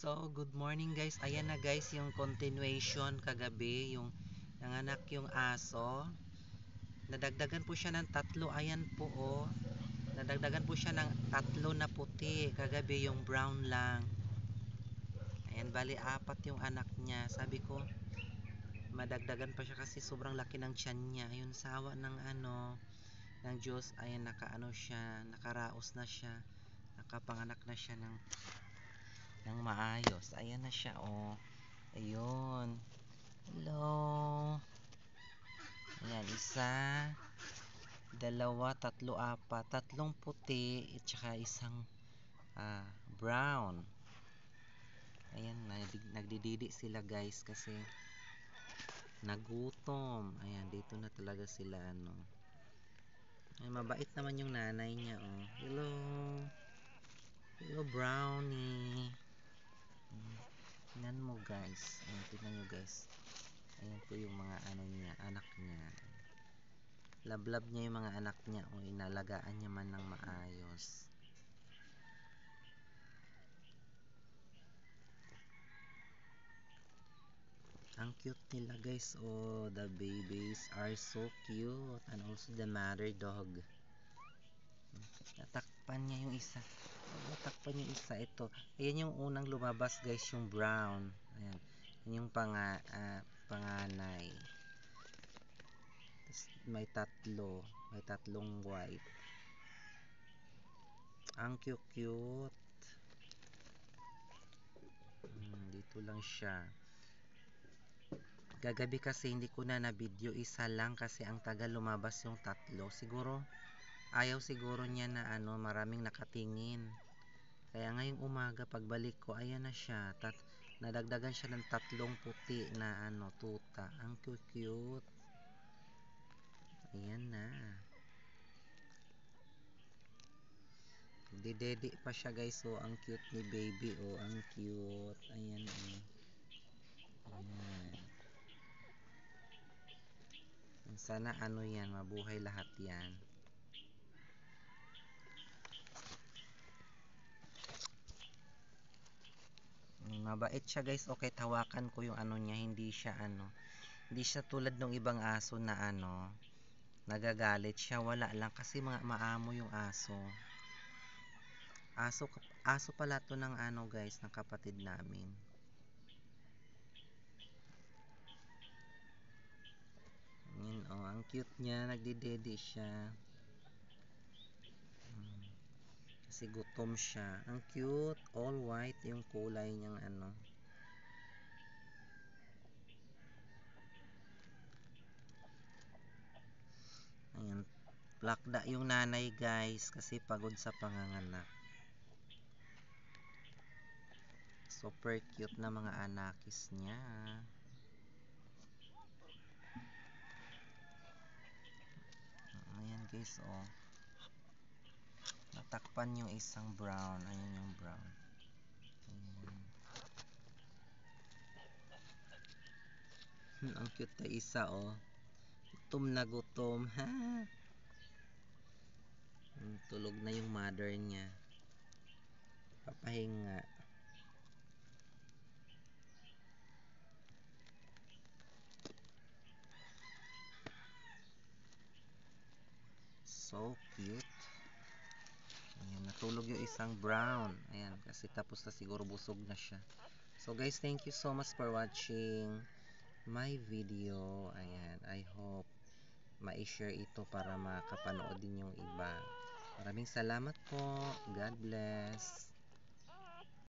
So, good morning guys. Ayan na guys, yung continuation kagabi, yung nanganak yung aso. Nadagdagan po siya ng tatlo. Ayan po oh. Nadagdagan po siya ng tatlo na puti. Kagabi yung brown lang. Ayan, bali apat yung anak niya. Sabi ko, madagdagan pa siya kasi sobrang laki ng tiyan niya. Ayun, sawa ng ng Diyos. Ayan, nakaano siya, nakaraos na siya. Nakapanganak na siya ng maayos. Ayan na siya oh. Ayun. Hello. Ayan, isa, dalawa, tatlo, apat. Tatlong puti at saka isang brown. Ayan, nagdididi sila guys kasi nagutom. Ayan, dito na talaga sila Ay, mabait naman yung nanay niya oh. Hello. Hello brownie. Tingnan mo guys. Ayan, tingnan nyo guys. Ayan po yung mga niya, anak niya. Lablab niya yung mga anak niya o inalagaan niya man ng maayos. Ang cute nila guys. Oh, the babies are so cute. And also the mother dog. Natakpan niya yung isa. Natakpan yung isa. Ito. Ayan yung unang lumabas guys, yung brown. Ayan. Yan yung panganay. May tatlo. May tatlong white. Ang cute. Dito lang siya. Gagabi kasi hindi ko na video, isa lang kasi ang tagal lumabas yung tatlo. Siguro ayaw siguro niya na maraming nakatingin. Kaya ngayong umaga pagbalik ko, ayan na siya. Nadagdagan siya ng tatlong puti na tuta. Ang cute. Ayan na. Didedi pa siya guys. So ang cute ni baby. Oh, ang cute. Ayan oh. Ayan. Sana yan, mabuhay lahat yan. Mabait siya guys. Okay, tawakan ko yung niya, hindi siya hindi siya tulad ng ibang aso na nagagalit siya. Wala lang kasi maamo yung aso. Aso pala to ng guys, ng kapatid namin. Yun oh, ang cute niya, nagdidede siya. Kasi gutom siya. Ang cute, all white yung kulay niyang Ayan, plakda yung nanay guys kasi pagod sa panganganak. Super cute na mga anakis niya. Ayan guys oh. Natakpan yung isang brown. Ayan yung brown. Ayan. Ang cute na isa oh. Gutom na gutom. Ha? Tulog na yung mother niya. Papahinga. So cute. Ayan, natulog yung isang brown. Ayan, kasi tapos na siguro busog na siya. So guys, thank you so much for watching my video. Ayan, I hope ma-share ito para makapanood din yung iba. Maraming salamat po. God bless.